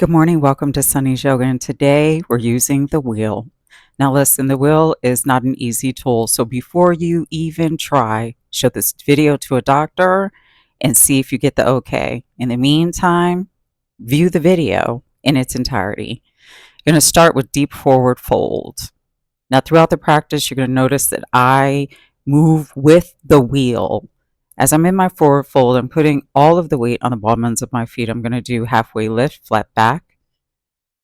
Good morning. Welcome to Sunny's Yoga. And today we're using the wheel. Now, listen, the wheel is not an easy tool. So before you even try, show this video to a doctor and see if you get the okay. In the meantime, view the video in its entirety. You're going to start with deep forward fold. Now, throughout the practice, you're going to notice that I move with the wheel. As I'm in my forward fold, I'm putting all of the weight on the bottoms of my feet. I'm going to do halfway lift, flat back.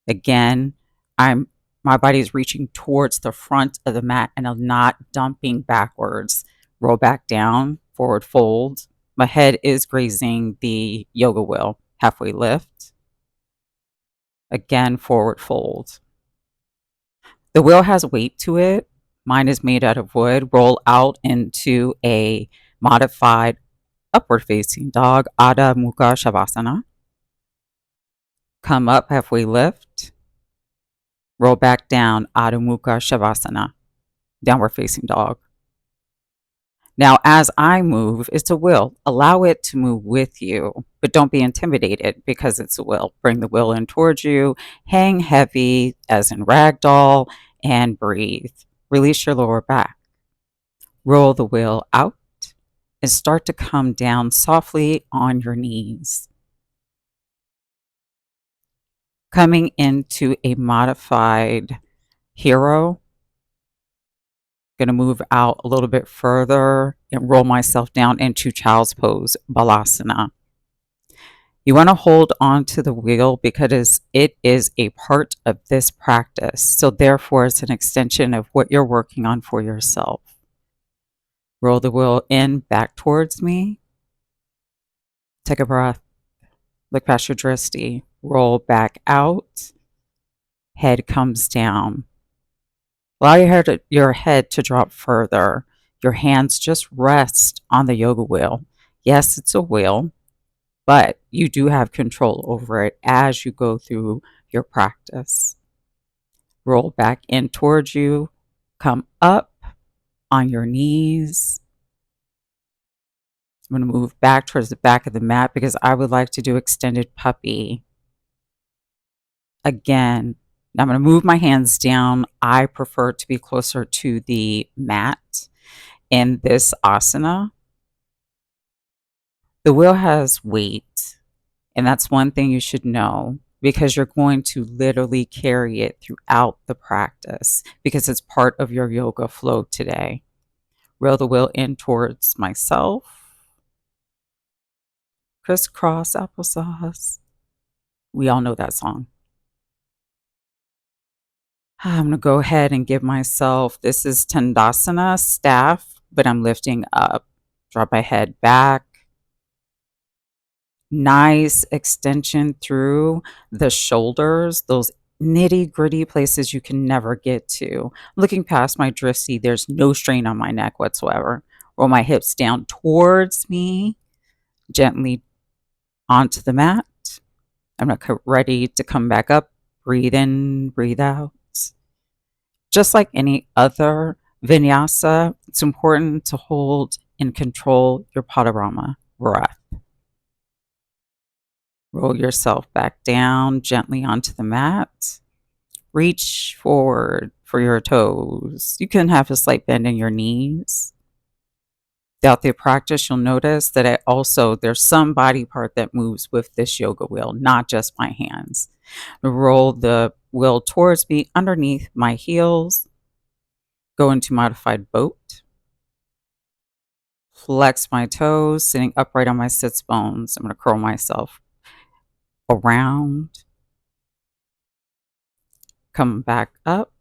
Again, my body is reaching towards the front of the mat and I'm not dumping backwards. Roll back down, forward fold. My head is grazing the yoga wheel. Halfway lift. Again, forward fold. The wheel has weight to it. Mine is made out of wood. Roll out into a modified upward facing dog, Adho Mukha Shavasana. Come up, halfway lift. Roll back down, Adho Mukha Shavasana, downward facing dog. Now, as I move, it's a will. Allow it to move with you, but don't be intimidated because it's a will. Bring the will in towards you, hang heavy as in ragdoll, and breathe. Release your lower back. Roll the will out and start to come down softly on your knees. Coming into a modified hero. Going to move out a little bit further and roll myself down into child's pose, balasana. You want to hold on to the wheel because it is a part of this practice. So therefore, it's an extension of what you're working on for yourself. Roll the wheel in, back towards me. Take a breath. Look past your drishti. Roll back out. Head comes down. Allow your head to drop further. Your hands just rest on the yoga wheel. Yes, it's a wheel, but you do have control over it as you go through your practice. Roll back in towards you. Come up on your knees. I'm going to move back towards the back of the mat because I would like to do extended puppy. Again, I'm going to move my hands down. I prefer to be closer to the mat in this asana. The wheel has weight, and that's one thing you should know because you're going to literally carry it throughout the practice because it's part of your yoga flow today. Roll the wheel in towards myself. Crisscross applesauce. We all know that song. I'm going to go ahead and give myself, this is Tandasana, staff, but I'm lifting up. Drop my head back. Nice extension through the shoulders, those nitty gritty places you can never get to. Looking past my drishti, there's no strain on my neck whatsoever. Roll my hips down towards me, gently onto the mat. I'm ready to come back up. Breathe in, breathe out. Just like any other vinyasa, it's important to hold and control your padarama breath. Roll yourself back down gently onto the mat. Reach forward for your toes. You can have a slight bend in your knees. Throughout the practice, you'll notice that there's some body part that moves with this yoga wheel, not just my hands. Roll the wheel towards me underneath my heels. Go into modified boat. Flex my toes, sitting upright on my sits bones. I'm going to curl myself around. Come back up.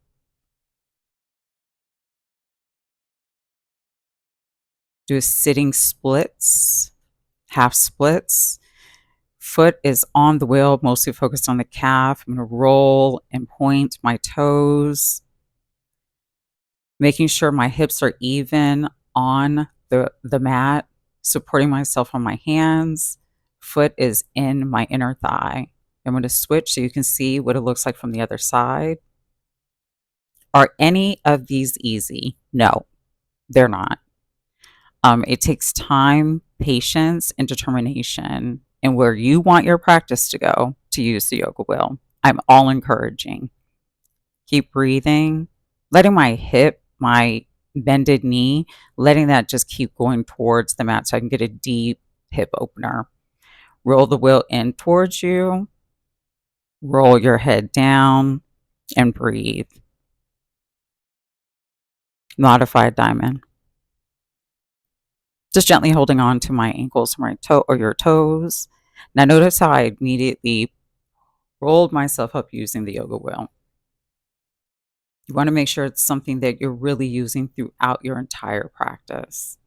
Do sitting splits, half splits. Foot is on the wheel, mostly focused on the calf. I'm going to roll and point my toes, making sure my hips are even on the mat, supporting myself on my hands. Foot is in my inner thigh. I'm going to switch so you can see what it looks like from the other side. Are any of these easy? No, they're not. It takes time, patience, and determination. And where you want your practice to go to use the yoga wheel. I'm all encouraging. Keep breathing, letting my hip, my bended knee, letting that just keep going towards the mat so I can get a deep hip opener. Roll the wheel in towards you, roll your head down, and breathe. Modified diamond. Just gently holding on to my ankles, my toe or your toes. Now notice how I immediately rolled myself up using the yoga wheel. You want to make sure it's something that you're really using throughout your entire practice.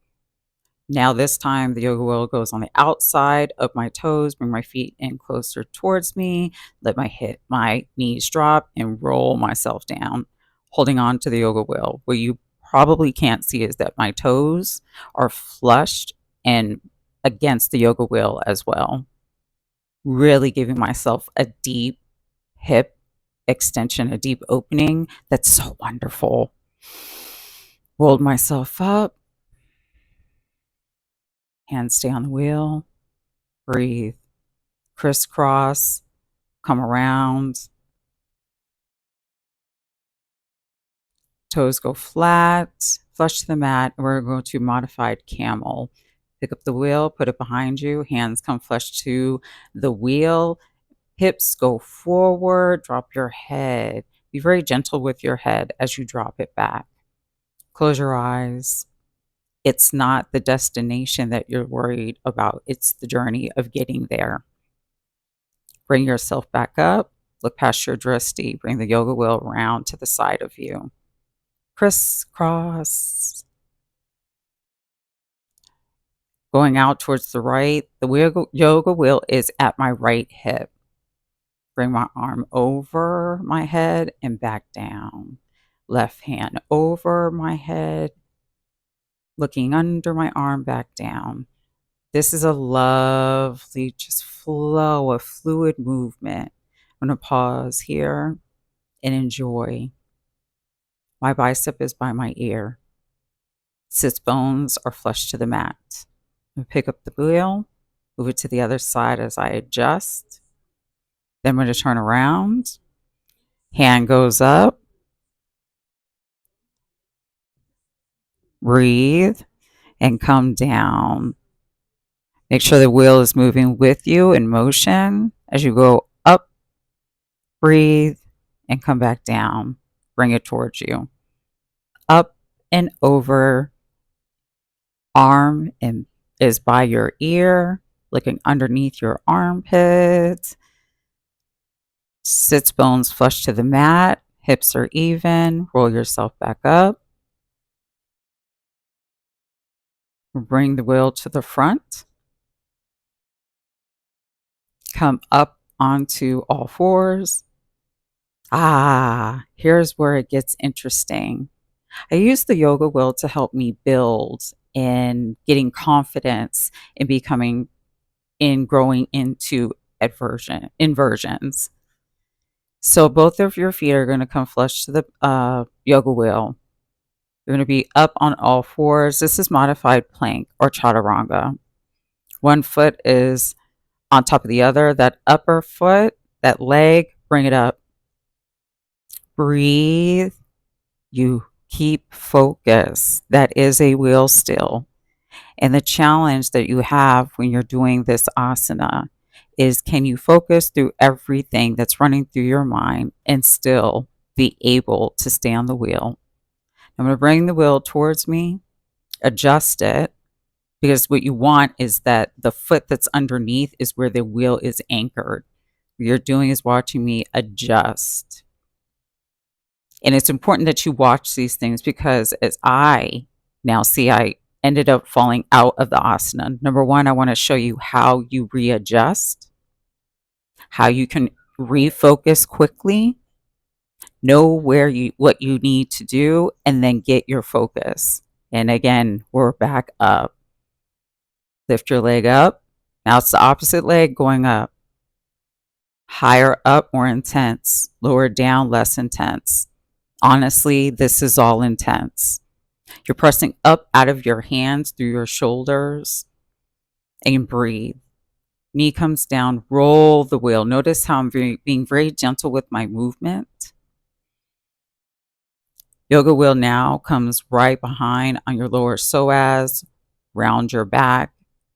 Now this time the yoga wheel goes on the outside of my toes, bring my feet in closer towards me, let my knees drop and roll myself down, holding on to the yoga wheel. What you probably can't see is that my toes are flushed and against the yoga wheel as well. Really giving myself a deep hip extension, a deep opening. That's so wonderful. Rolled myself up. Hands stay on the wheel. Breathe. Crisscross. Come around. Toes go flat. Flush to the mat. And we're going to modified camel. Pick up the wheel. Put it behind you. Hands come flush to the wheel. Hips go forward. Drop your head. Be very gentle with your head as you drop it back. Close your eyes. It's not the destination that you're worried about. It's the journey of getting there. Bring yourself back up. Look past your drishti. Bring the yoga wheel around to the side of you. Crisscross. Going out towards the right. The yoga wheel is at my right hip. Bring my arm over my head and back down. Left hand over my head. Looking under my arm, back down. This is a lovely just flow of fluid movement. I'm going to pause here and enjoy. My bicep is by my ear. Sits bones are flush to the mat. I'm going to pick up the wheel, move it to the other side as I adjust. Then I'm going to turn around. Hand goes up. Breathe and come down. Make sure the wheel is moving with you in motion as you go up, breathe, and come back down. Bring it towards you. Up and over. Arm is by your ear, looking underneath your armpits. Sits bones flush to the mat. Hips are even. Roll yourself back up. Bring the wheel to the front. Come up onto all fours. Here's where it gets interesting. I use the yoga wheel to help me build in getting confidence in growing into inversions. So both of your feet are going to come flush to the yoga wheel. You're going to be up on all fours. This is modified plank or chaturanga. One foot is on top of the other. That upper foot, that leg, bring it up. Breathe. You keep focus. That is a wheel still. And the challenge that you have when you're doing this asana is, can you focus through everything that's running through your mind and still be able to stay on the wheel? I'm going to bring the wheel towards me, adjust it, because what you want is that the foot that's underneath is where the wheel is anchored. What you're doing is watching me adjust. And it's important that you watch these things, because as I now see, I ended up falling out of the asana. Number one, I want to show you how you readjust, how you can refocus quickly, know what you need to do, and then get your focus. And again, we're back up. Lift your leg up. Now it's the opposite leg going up. Higher up, more intense. Lower down, less intense. Honestly, this is all intense. You're pressing up out of your hands through your shoulders, and breathe. Knee comes down, roll the wheel. Notice how I'm being very gentle with my movement. Yoga wheel now comes right behind on your lower psoas, round your back,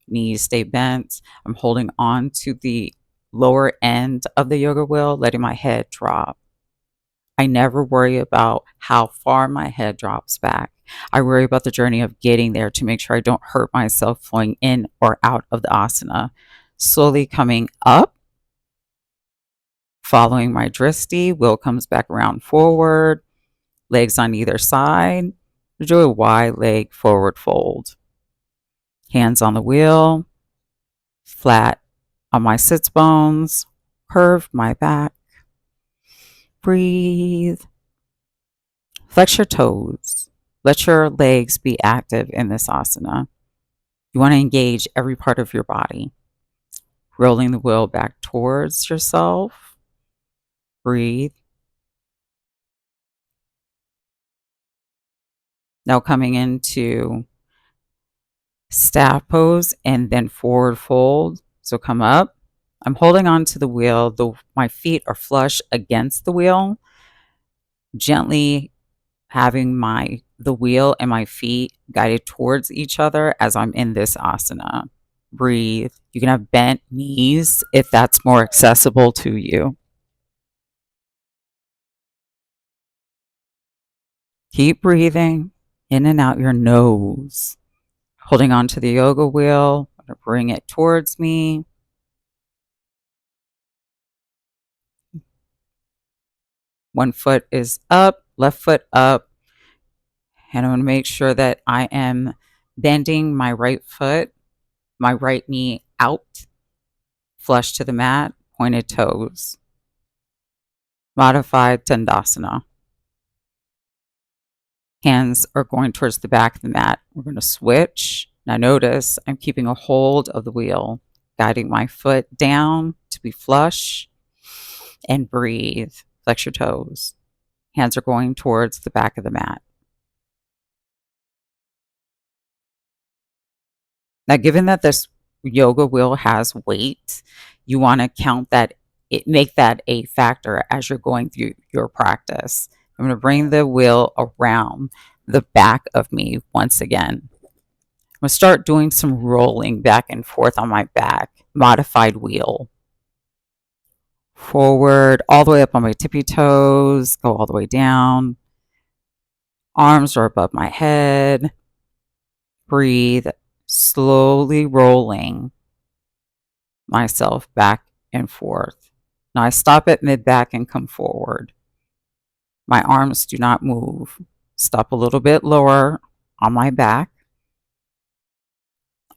knees stay bent. I'm holding on to the lower end of the yoga wheel, letting my head drop. I never worry about how far my head drops back. I worry about the journey of getting there to make sure I don't hurt myself flowing in or out of the asana. Slowly coming up, following my dristi, wheel comes back around forward, legs on either side. Do a wide leg forward fold. Hands on the wheel, flat on my sits bones, curve my back. Breathe. Flex your toes. Let your legs be active in this asana. You want to engage every part of your body. Rolling the wheel back towards yourself. Breathe. Now coming into staff pose and then forward fold. So come up. I'm holding on to the wheel. My feet are flush against the wheel. Gently having the wheel and my feet guided towards each other as I'm in this asana. Breathe. You can have bent knees if that's more accessible to you. Keep breathing in and out your nose. Holding on to the yoga wheel. I'm going to bring it towards me. One foot is up, left foot up. And I'm going to make sure that I am bending my right foot, my right knee out, flush to the mat, pointed toes. Modified Tandasana. Hands are going towards the back of the mat. We're going to switch. Now notice I'm keeping a hold of the wheel, guiding my foot down to be flush, and breathe. Flex your toes. Hands are going towards the back of the mat. Now, given that this yoga wheel has weight, you want to count that, make that a factor as you're going through your practice. I'm going to bring the wheel around the back of me once again. I'm going to start doing some rolling back and forth on my back. Modified wheel. Forward, all the way up on my tippy toes, go all the way down. Arms are above my head. Breathe, slowly rolling myself back and forth. Now I stop at mid-back and come forward. My arms do not move. Stop a little bit lower on my back.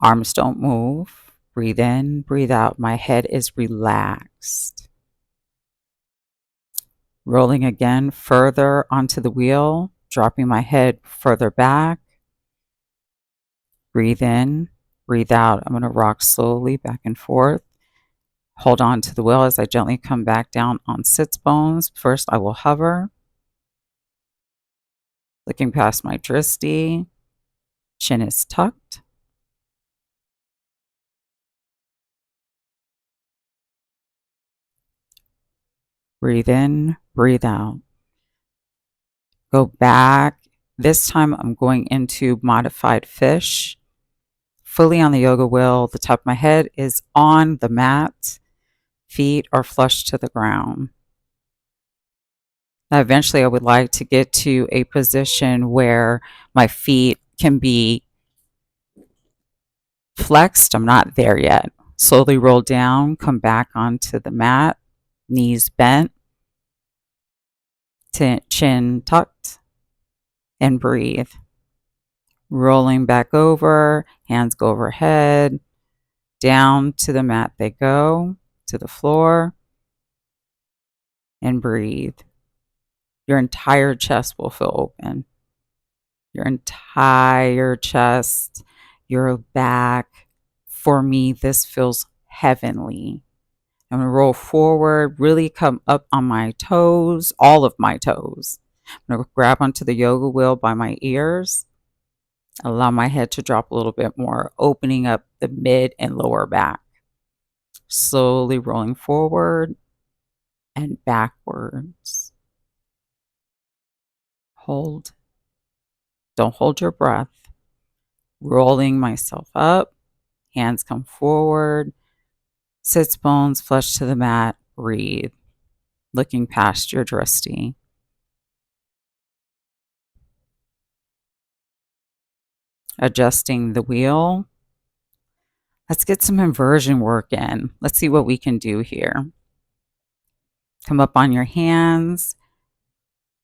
Arms don't move. Breathe in, breathe out. My head is relaxed. Rolling again further onto the wheel, dropping my head further back. Breathe in, breathe out. I'm going to rock slowly back and forth. Hold on to the wheel as I gently come back down on sits bones. First, I will hover. Looking past my dristi. Chin is tucked. Breathe in, breathe out. Go back. This time I'm going into modified fish. Fully on the yoga wheel. The top of my head is on the mat. Feet are flush to the ground. Now, eventually, I would like to get to a position where my feet can be flexed. I'm not there yet. Slowly roll down, come back onto the mat, knees bent, chin tucked, and breathe. Rolling back over, hands go overhead, down to the mat they go, to the floor, and breathe. Your entire chest will feel open. Your entire chest, your back. For me, this feels heavenly. I'm going to roll forward, really come up on my toes, all of my toes. I'm going to grab onto the yoga wheel by my ears. Allow my head to drop a little bit more, opening up the mid and lower back. slowly rolling forward and backwards. Hold. Don't hold your breath. Rolling myself up. Hands come forward. Sits bones flush to the mat. Breathe. Looking past your drishti. Adjusting the wheel. Let's get some inversion work in. Let's see what we can do here. Come up on your hands.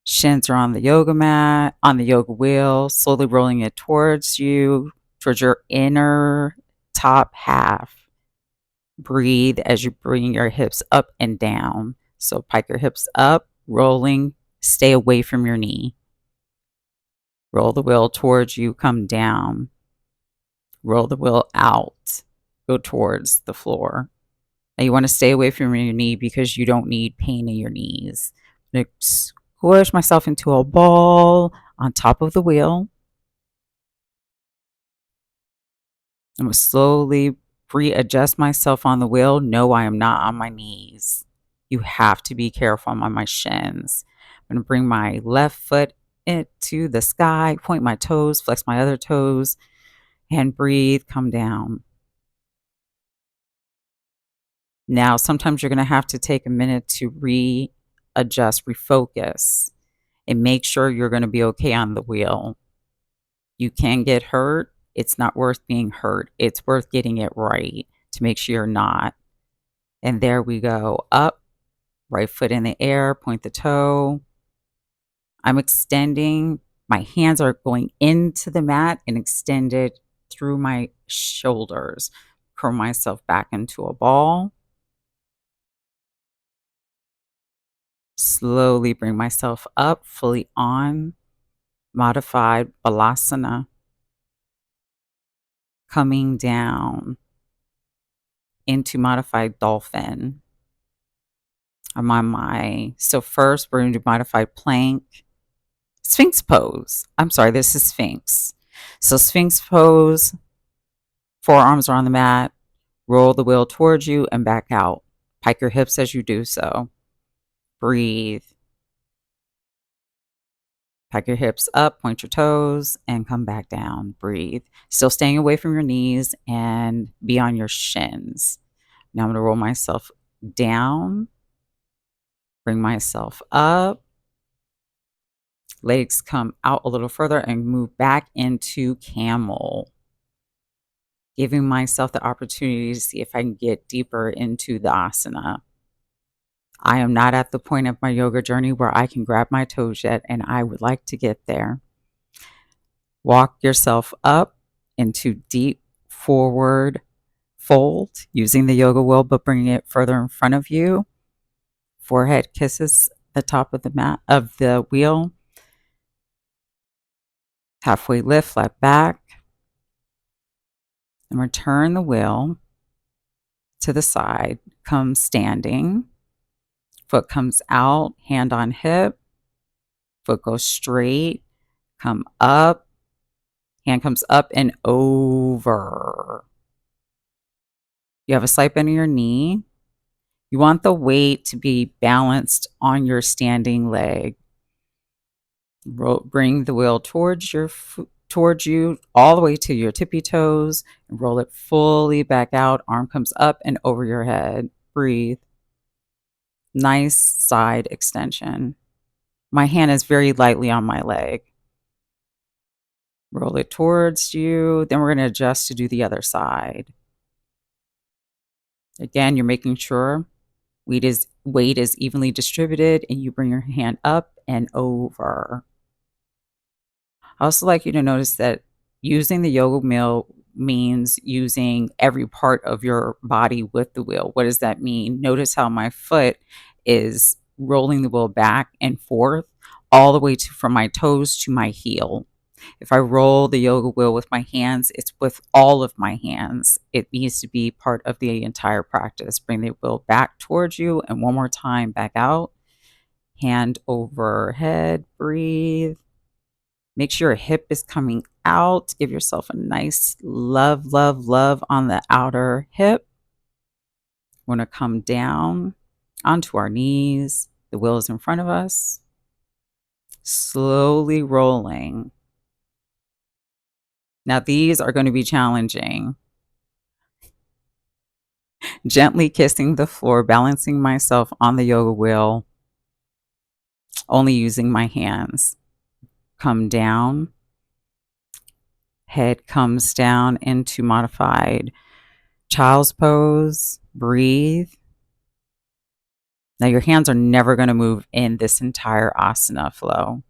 Shins are on the yoga mat, on the yoga wheel, slowly rolling it towards you, towards your inner top half. Breathe as you bring your hips up and down. So pike your hips up, rolling, stay away from your knee. Roll the wheel towards you, come down. Roll the wheel out, go towards the floor. Now you want to stay away from your knee because you don't need pain in your knees. Squish myself into a ball on top of the wheel. I'm going to slowly readjust myself on the wheel. No, I am not on my knees. You have to be careful. I'm on my shins. I'm going to bring my left foot into the sky, point my toes, flex my other toes, and breathe, come down. Now, sometimes you're going to have to take a minute to readjust, refocus, and make sure you're going to be okay on the wheel. You can get hurt. It's not worth being hurt. It's worth getting it right to make sure you're not. And there we go. Up, right foot in the air, point the toe. I'm extending. My hands are going into the mat and extended through my shoulders. Curl myself back into a ball. Slowly bring myself up, fully on. Modified Balasana. Coming down into modified dolphin. I'm on so first we're going to do modified plank. Sphinx pose. I'm sorry, this is Sphinx. So Sphinx pose, forearms are on the mat, roll the wheel towards you and back out. Pike your hips as you do so. Breathe. Pike your hips up, point your toes, and come back down. Breathe. Still staying away from your knees and be on your shins. Now I'm going to roll myself down, bring myself up. Legs come out a little further and move back into camel. Giving myself the opportunity to see if I can get deeper into the asana. I am not at the point of my yoga journey where I can grab my toes yet, and I would like to get there. Walk yourself up into deep forward fold using the yoga wheel, but bringing it further in front of you. Forehead kisses the top of the mat of the wheel. Halfway lift, flat back. And return the wheel to the side. Come standing. Foot comes out, hand on hip. Foot goes straight. Come up. Hand comes up and over. You have a slight bend in your knee. You want the weight to be balanced on your standing leg. Bring the wheel towards you all the way to your tippy toes and roll it fully back out. Arm comes up and over your head. Breathe. Nice side extension. My hand is very lightly on my leg. Roll it towards you. Then we're going to adjust to do the other side. Again, you're making sure weight is evenly distributed and you bring your hand up and over. I also like you to notice that using the yoga wheel means using every part of your body with the wheel. What does that mean? Notice how my foot is rolling the wheel back and forth all the way from my toes to my heel. If I roll the yoga wheel with my hands, it's with all of my hands. It needs to be part of the entire practice. Bring the wheel back towards you and one more time back out. Hand overhead, breathe. Make sure your hip is coming out. Give yourself a nice love, love, love on the outer hip. We're going to come down onto our knees. The wheel is in front of us, slowly rolling. Now, these are going to be challenging. Gently kissing the floor, balancing myself on the yoga wheel, only using my hands. Come down. Head comes down into modified child's pose. Breathe. Now, your hands are never going to move in this entire asana flow.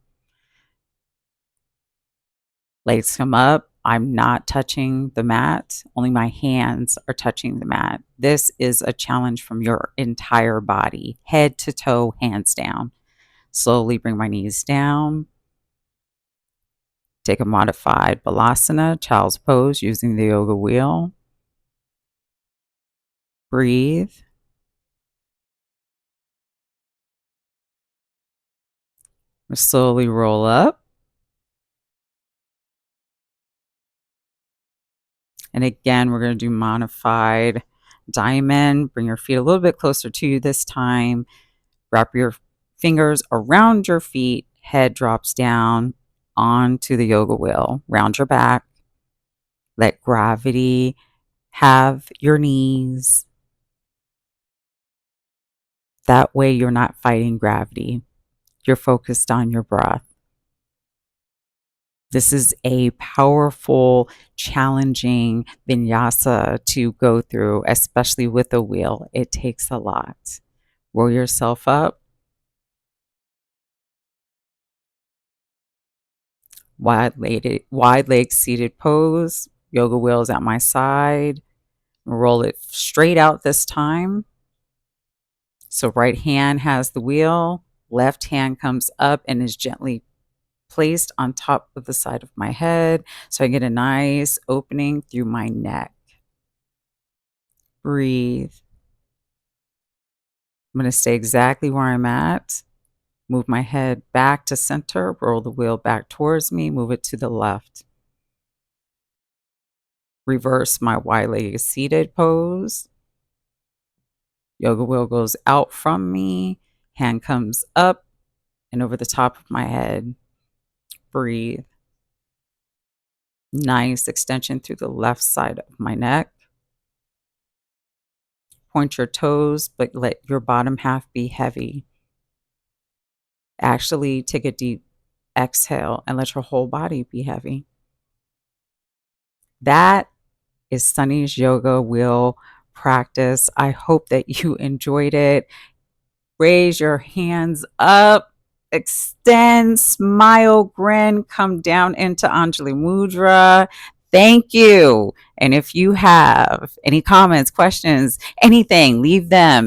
Legs come up. I'm not touching the mat. Only my hands are touching the mat. This is a challenge from your entire body, head to toe, hands down. Slowly bring my knees down. Take a modified balasana, child's pose, using the yoga wheel. Breathe. Slowly roll up. And again, we're going to do modified diamond. Bring your feet a little bit closer to you this time. Wrap your fingers around your feet. Head drops down onto the yoga wheel. Round your back. Let gravity have your knees. That way you're not fighting gravity. You're focused on your breath. This is a powerful, challenging vinyasa to go through, especially with a wheel. It takes a lot. Roll yourself up. Wide leg seated pose. Yoga wheels at my side. Roll it straight out this time. So right hand has the wheel. Left hand comes up and is gently placed on top of the side of my head, so I get a nice opening through my neck. Breathe. I'm going to stay exactly where I'm at. Move my head back to center, roll the wheel back towards me, move it to the left. Reverse my wide-legged seated pose. Yoga wheel goes out from me, hand comes up and over the top of my head. Breathe. Nice extension through the left side of my neck. Point your toes, but let your bottom half be heavy. Actually, take a deep exhale and let your whole body be heavy. That is Sunny's yoga wheel practice. I hope that you enjoyed it. Raise your hands up, extend, smile, grin, come down into Anjali Mudra. Thank you. And if you have any comments, questions, anything, leave them